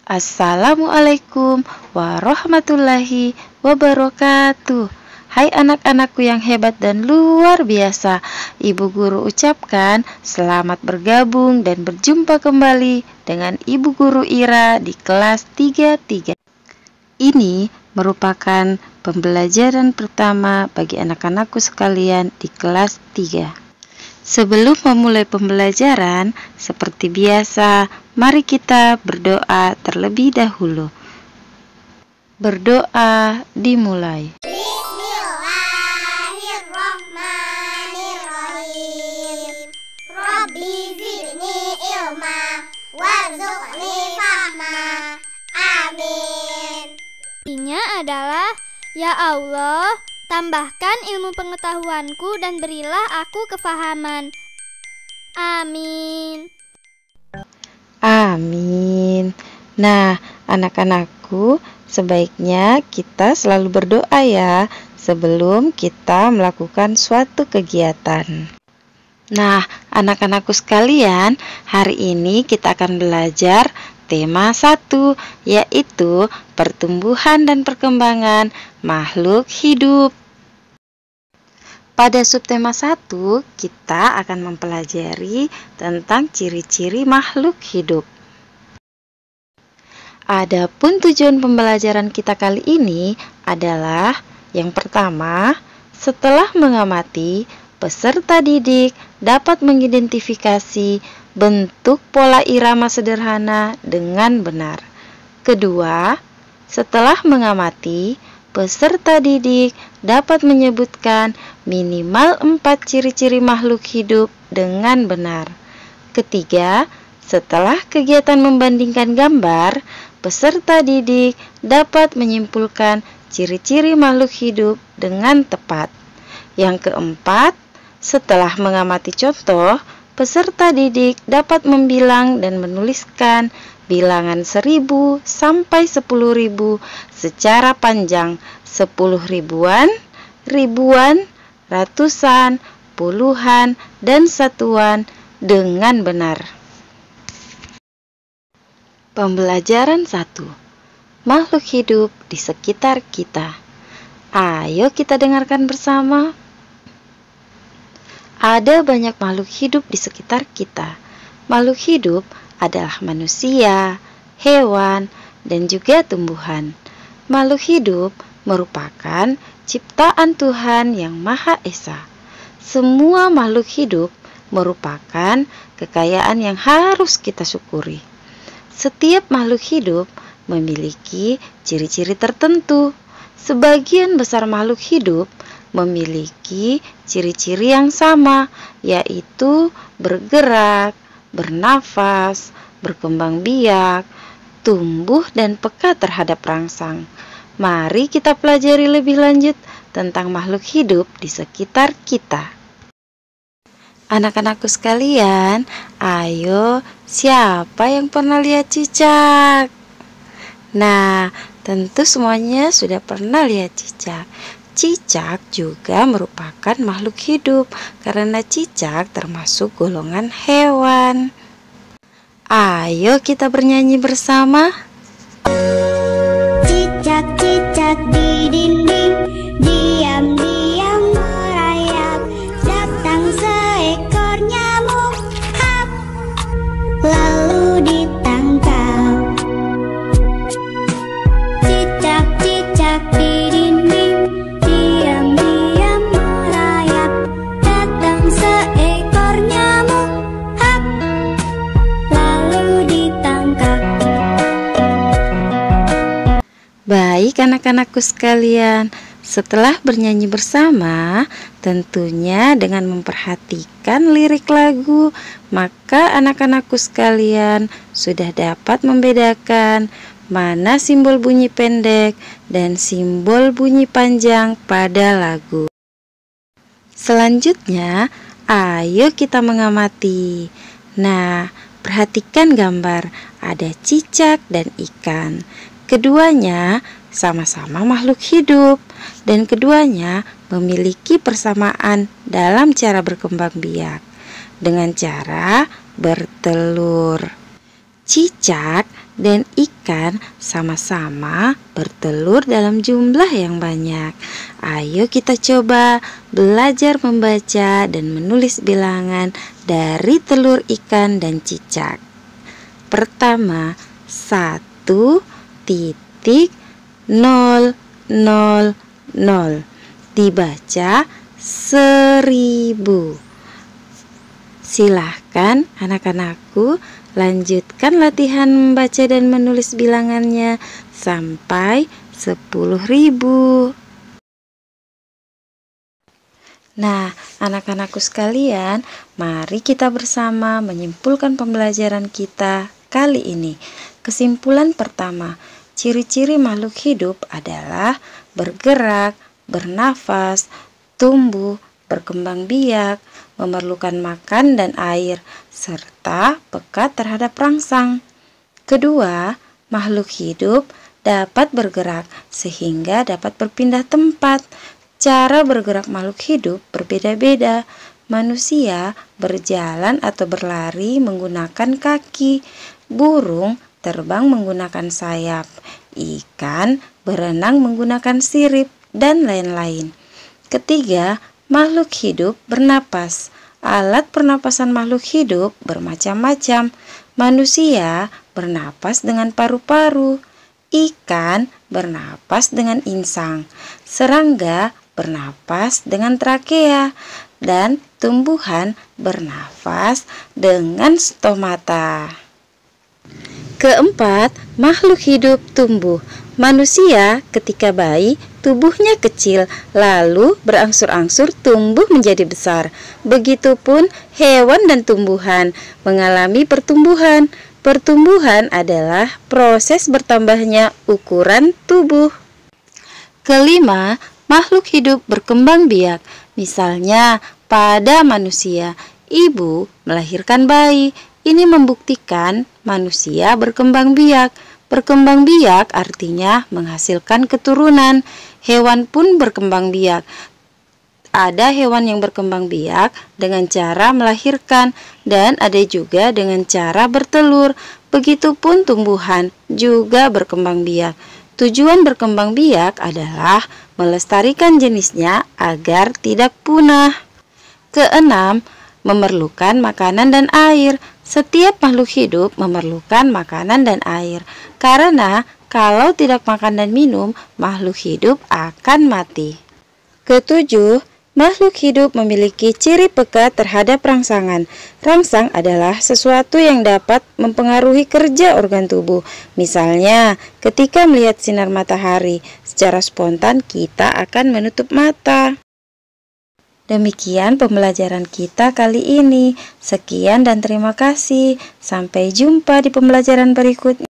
Assalamualaikum warahmatullahi wabarakatuh. Hai anak-anakku yang hebat dan luar biasa, Ibu Guru ucapkan selamat bergabung dan berjumpa kembali dengan Ibu Guru Ira di kelas 33. Ini merupakan pembelajaran pertama bagi anak-anakku sekalian di kelas 3. Sebelum memulai pembelajaran, seperti biasa, mari kita berdoa terlebih dahulu. Berdoa dimulai. Bismillahirrahmanirrahim. Rabbi zidni ilma warzuqni fahma. Amin. Artinya adalah, ya Allah, tambahkan ilmu pengetahuanku dan berilah aku kefahaman. Amin. Amin. Nah, anak-anakku, sebaiknya kita selalu berdoa ya sebelum kita melakukan suatu kegiatan. Nah, anak-anakku sekalian, hari ini kita akan belajar tema 1, yaitu pertumbuhan dan perkembangan makhluk hidup. Pada subtema 1, kita akan mempelajari tentang ciri-ciri makhluk hidup. Adapun tujuan pembelajaran kita kali ini adalah yang pertama, setelah mengamati, peserta didik dapat mengidentifikasi bentuk pola irama sederhana dengan benar. Kedua, setelah mengamati, peserta didik dapat menyebutkan minimal 4 ciri-ciri makhluk hidup dengan benar. Ketiga, setelah kegiatan membandingkan gambar, peserta didik dapat menyimpulkan ciri-ciri makhluk hidup dengan tepat. Yang keempat, setelah mengamati contoh, peserta didik dapat membilang dan menuliskan bilangan 1000 sampai 10.000 secara panjang, 10 ribuan, ribuan, ratusan, puluhan, dan satuan dengan benar. Pembelajaran 1. Makhluk hidup di sekitar kita. Ayo kita dengarkan bersama. Ada banyak makhluk hidup di sekitar kita. Makhluk hidup adalah manusia, hewan, dan juga tumbuhan. Makhluk hidup merupakan ciptaan Tuhan yang Maha Esa. Semua makhluk hidup merupakan kekayaan yang harus kita syukuri. Setiap makhluk hidup memiliki ciri-ciri tertentu. Sebagian besar makhluk hidup memiliki ciri-ciri yang sama, yaitu bergerak, bernafas, berkembang biak, tumbuh dan peka terhadap rangsang. Mari kita pelajari lebih lanjut tentang makhluk hidup di sekitar kita. Anak-anakku sekalian, ayo, siapa yang pernah lihat cicak? Nah, tentu semuanya sudah pernah lihat cicak. Cicak juga merupakan makhluk hidup karena cicak termasuk golongan hewan. Ayo kita bernyanyi bersama. Cicak-cicak di dinding, diam-diam merayap. Datang seekor nyamuk, hap, lalu ditangkap. Cicak-cicak di dinding, diam-diam merayap. Datang seekor nyamuk, hap, lalu ditangkap. Baik anak-anakku sekalian, setelah bernyanyi bersama, tentunya dengan memperhatikan lirik lagu, maka anak-anakku sekalian sudah dapat membedakan mana simbol bunyi pendek dan simbol bunyi panjang pada lagu. Selanjutnya, ayo kita mengamati. Nah, perhatikan gambar, ada cicak dan ikan. Keduanya sama-sama makhluk hidup dan keduanya memiliki persamaan dalam cara berkembang biak dengan cara bertelur. Cicak dan ikan sama-sama bertelur dalam jumlah yang banyak. Ayo kita coba belajar membaca dan menulis bilangan dari telur ikan dan cicak. Pertama, 1.000 dibaca 1000. Silahkan anak-anakku lanjutkan latihan membaca dan menulis bilangannya sampai 10.000. Nah, anak-anakku sekalian, mari kita bersama menyimpulkan pembelajaran kita kali ini. Kesimpulan pertama, ciri-ciri makhluk hidup adalah bergerak, bernafas, tumbuh, berkembang biak, memerlukan makan dan air, serta peka terhadap rangsang. Kedua, makhluk hidup dapat bergerak sehingga dapat berpindah tempat. Cara bergerak makhluk hidup berbeda-beda. Manusia berjalan atau berlari menggunakan kaki, burung terbang menggunakan sayap, ikan berenang menggunakan sirip, dan lain-lain. Ketiga, makhluk hidup bernapas. Alat pernapasan makhluk hidup bermacam-macam. Manusia bernapas dengan paru-paru, ikan bernapas dengan insang, serangga bernapas dengan trakea, dan tumbuhan bernapas dengan stomata. Keempat, makhluk hidup tumbuh. Manusia ketika bayi tubuhnya kecil, lalu berangsur-angsur tumbuh menjadi besar. Begitupun hewan dan tumbuhan mengalami pertumbuhan. Pertumbuhan adalah proses bertambahnya ukuran tubuh. Kelima, makhluk hidup berkembang biak. Misalnya pada manusia, ibu melahirkan bayi. Ini membuktikan manusia berkembang biak. Berkembang biak artinya menghasilkan keturunan. Hewan pun berkembang biak. Ada hewan yang berkembang biak dengan cara melahirkan, dan ada juga dengan cara bertelur. Begitupun tumbuhan juga berkembang biak. Tujuan berkembang biak adalah melestarikan jenisnya agar tidak punah. Keenam, memerlukan makanan dan air. Setiap makhluk hidup memerlukan makanan dan air, karena kalau tidak makan dan minum, makhluk hidup akan mati. Ketujuh, makhluk hidup memiliki ciri peka terhadap rangsangan. Rangsang adalah sesuatu yang dapat mempengaruhi kerja organ tubuh. Misalnya, ketika melihat sinar matahari, secara spontan kita akan menutup mata. Demikian pembelajaran kita kali ini. Sekian dan terima kasih. Sampai jumpa di pembelajaran berikutnya.